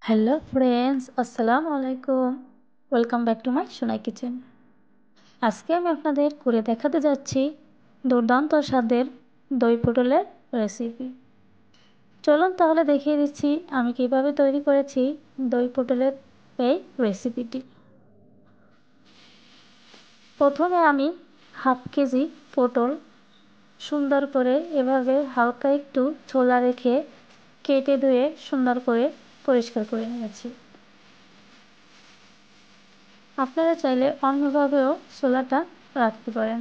Hello friends, আসসালামু আলাইকুম। Welcome back to my Sonai kitchen. আজকে আমি আপনাদের করে দেখাতে যাচ্ছি দুর্দান্ত স্বাদের দই পটলের রেসিপি। চলুন তাহলে দেখিয়ে দিচ্ছি আমি কিভাবে তৈরি করেছি দই পটলের এই রেসিপিটি। প্রথমে আমি হাফ কেজি পটল সুন্দর করে এভাবে হালকা একটু ছোলা রেখে কেটে ধুয়ে সুন্দর করে পরিষ্কার করে নিয়েছি। আপনারা চাইলে অন্যভাবেও ছোলাটা রাখতে পারেন।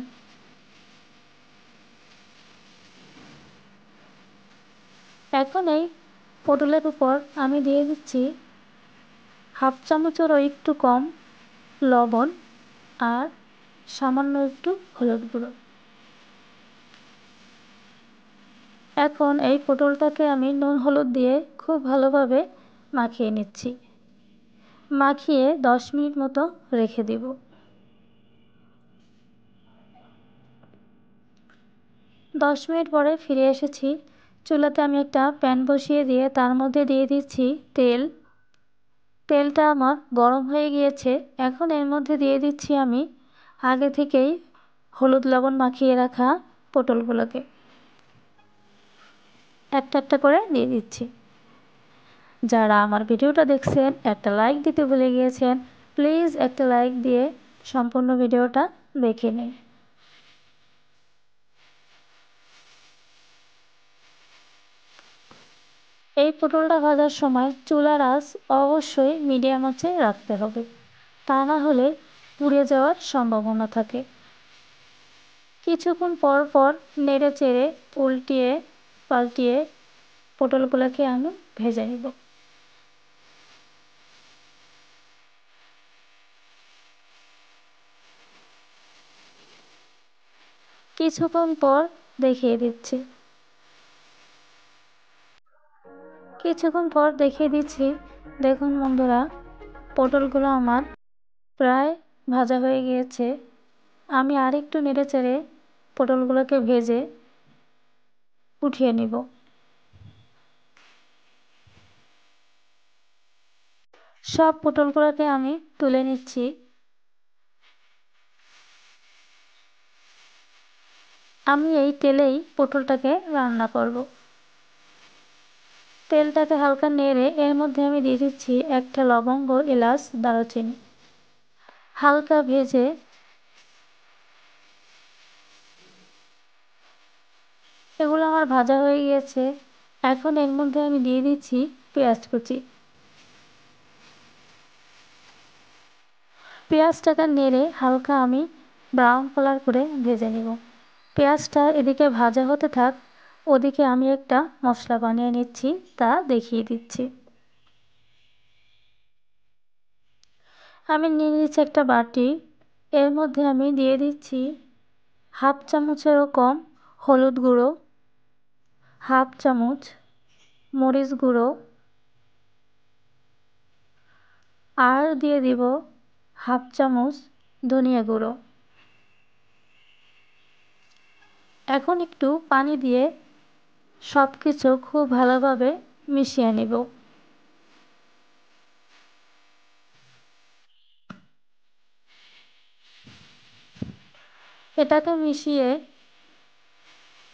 এখন এই পটলের উপর আমি দিয়ে দিচ্ছি হাফ চামচেরও একটু কম লবণ আর সামান্য একটু হলুদ গুঁড়ো। এখন এই পটলটাকে আমি নুন হলুদ দিয়ে খুব ভালোভাবে মাখিয়ে নিচ্ছি। মাখিয়ে 10 মিনিট মতো রেখে দেব। 10 মিনিট পরে ফিরে এসেছি। চুলাতে আমি একটা প্যান বসিয়ে দিয়ে তার মধ্যে দিয়ে দিচ্ছি তেল। তেলটা আমার গরম হয়ে গিয়েছে। এখন এর মধ্যে দিয়ে দিচ্ছি আমি আগে থেকেই হলুদ লবণ মাখিয়ে রাখা পটলগুলোকে একটা একটা করে দিয়ে দিচ্ছি। যারা আমার ভিডিওটা দেখছেন একটা লাইক দিতে ভুলে গিয়েছেন, প্লিজ একটা লাইক দিয়ে সম্পূর্ণ ভিডিওটা দেখে নিন। এই পটলটা ভাজার সময় চুলার আঁচ অবশ্যই মিডিয়াম আঁচে রাখতে হবে, তা না হলে পুড়ে যাওয়ার সম্ভাবনা থাকে। কিছুক্ষণ পর পর নেড়ে চেড়ে উল্টিয়ে পাল্টিয়ে পটলগুলোকে আমি ভেজে নেব। কিছুক্ষণ পর দেখিয়ে দিচ্ছি। দেখুন বন্ধুরা, পটলগুলো আমার প্রায় ভাজা হয়ে গিয়েছে। আমি আরেকটু নেড়ে চেড়ে পটলগুলোকে ভেজে উঠিয়ে নিব। সব পটলগুলোকে আমি তুলে নিচ্ছি। আমি এই তেলেই পটলটাকে রান্না করব। তেলটাকে হালকা নেড়ে এর মধ্যে আমি দিয়ে দিচ্ছি একটা লবঙ্গ, এলাচ, দারুচিনি। হালকা ভেজে এগুলো আমার ভাজা হয়ে গিয়েছে। এখন এর মধ্যে আমি দিয়ে দিচ্ছি পেঁয়াজ কুচি। পেঁয়াজটাকে নেড়ে হালকা আমি ব্রাউন কালার করে ভেজে নেব। পেঁয়াজটা এদিকে ভাজা হতে থাক, ওদিকে আমি একটা মশলা বানিয়ে নিচ্ছি, তা দেখিয়ে দিচ্ছি। আমি নিয়ে নিচ্ছি একটা বাটি। এর মধ্যে আমি দিয়ে দিচ্ছি হাফ চামচেরও কম হলুদ গুঁড়ো, হাফ চামচ মরিচ গুঁড়ো, আর দিয়ে দিব হাফ চামচ ধনিয়া গুঁড়ো। এখন একটু পানি দিয়ে সব কিছু খুব ভালোভাবে মিশিয়ে নেব। এটাকে মিশিয়ে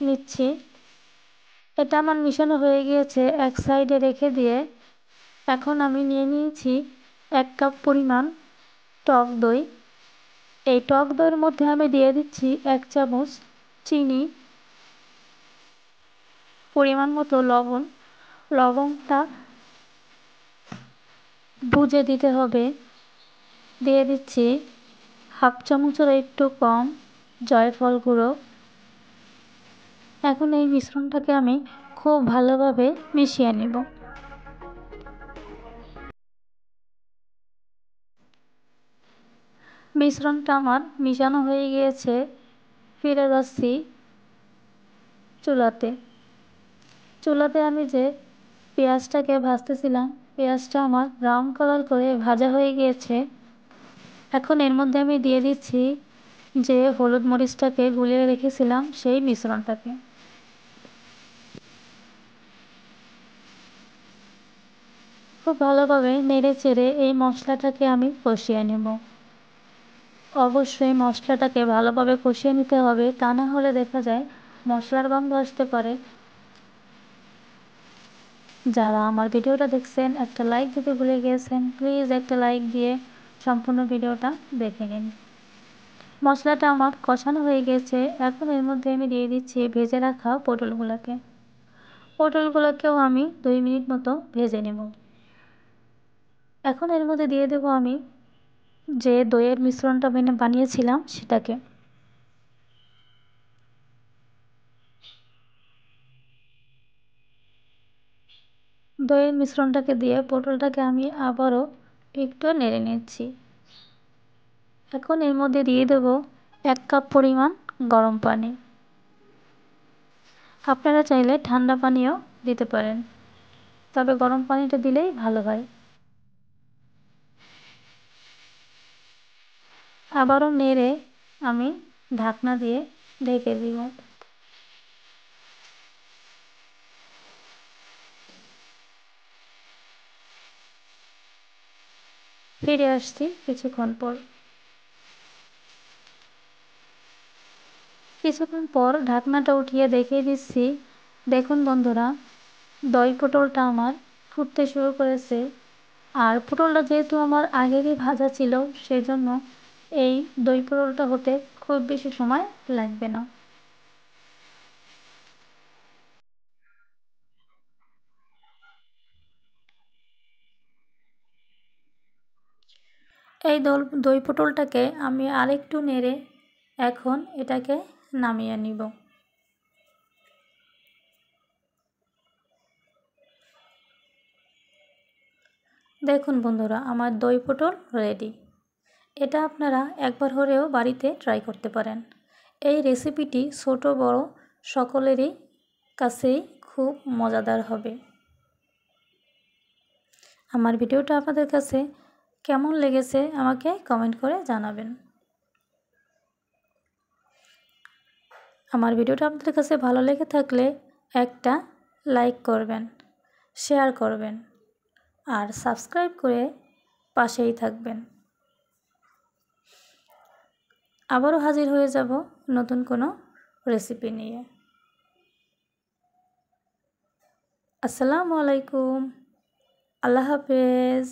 নিচ্ছি। এটা আমার মিশানো হয়ে গিয়েছে, এক সাইডে রেখে দিয়ে এখন আমি নিয়ে নিয়েছি 1 কাপ পরিমাণ টক দই। এই টক দইয়ের মধ্যে আমি দিয়ে দিচ্ছি 1 চামচ চিনি, পরিমাণ মতো লবণ। লবণটা বুঝে দিতে হবে। দিয়ে দিচ্ছি হাফ চামচের একটু কম জয়ফল গুঁড়ো। এখন এই মিশ্রণটাকে আমি খুব ভালোভাবে মিশিয়ে নেব। মিশ্রণটা আমার মিশানো হয়ে গিয়েছে। ফিরে যাচ্ছি চুলাতে। চুলাতে আমি যে পেঁয়াজটাকে ভাজতেছিলাম, পেঁয়াজটা আমার ব্রাউন কালার করে ভাজা হয়ে গিয়েছে। এখন এর মধ্যে আমি দিয়ে দিচ্ছি যে হলুদ মরিচটাকে গুলিয়ে রেখেছিলাম সেই মিশ্রণটাকে। খুব ভালোভাবে নেড়ে চেড়ে এই মশলাটাকে আমি কষিয়ে নেব। অবশ্যই মশলাটাকে ভালোভাবে কষিয়ে নিতে হবে, তা না হলে দেখা যায় মশলার গন্ধ আসতে পারে। যারা আমার ভিডিওটা দেখছেন একটা লাইক দিতে ভুলে গিয়েছেন, প্লিজ একটা লাইক দিয়ে সম্পূর্ণ ভিডিওটা দেখে নিন। মশলাটা আমার কষানো হয়ে গেছে, এখন এর মধ্যে আমি দিয়ে দিচ্ছি ভেজে রাখা পটলগুলোকে। পটলগুলোকেও আমি 2 মিনিট মতো ভেজে নেব। এখন এর মধ্যে দিয়ে দেব আমি যে দইয়ের মিশ্রণটা বানিয়েছিলাম সেটাকে। দইয়ের মিশ্রণটাকে দিয়ে পটলটাকে আমি আবারও একটু নেড়ে নিচ্ছি। এখন এর মধ্যে দিয়ে দেব 1 কাপ পরিমাণ গরম পানি। আপনারা চাইলে ঠান্ডা পানিও দিতে পারেন, তবে গরম পানিটা দিলেই ভালো হয়। আবারও নেড়ে আমি ঢাকনা দিয়ে ঢেকে দিব। ফিরে আসছি কিছুক্ষণ পর। কিছুক্ষণ পর ঢাকনাটা উঠিয়ে দেখিয়ে দিচ্ছি। দেখুন বন্ধুরা, দই পটলটা আমার ফুটতে শুরু করেছে। আর পটলটা যেহেতু আমার আগেরই ভাজা ছিল, সেজন্য এই দই পটলটা হতে খুব বেশি সময় লাগবে না। এই দই পটলটাকে আমি আরেকটু নেড়ে এখন এটাকে নামিয়ে নিব। দেখুন বন্ধুরা, আমার দই পটল রেডি। এটা আপনারা একবার হলেও বাড়িতে ট্রাই করতে পারেন। এই রেসিপিটি ছোট বড় সকলেরই কাছেই খুব মজাদার হবে। আমার ভিডিওটা আপনাদের কাছে কেমন লেগেছে আমাকে কমেন্ট করে জানাবেন। আমার ভিডিওটা আপনাদের কাছে ভালো লেগে থাকলে একটা লাইক করবেন, শেয়ার করবেন আর সাবস্ক্রাইব করে পাশেই থাকবেন। আবারও হাজির হয়ে যাব নতুন কোনো রেসিপি নিয়ে। আসসালামু আলাইকুম। আল্লাহ হাফেজ।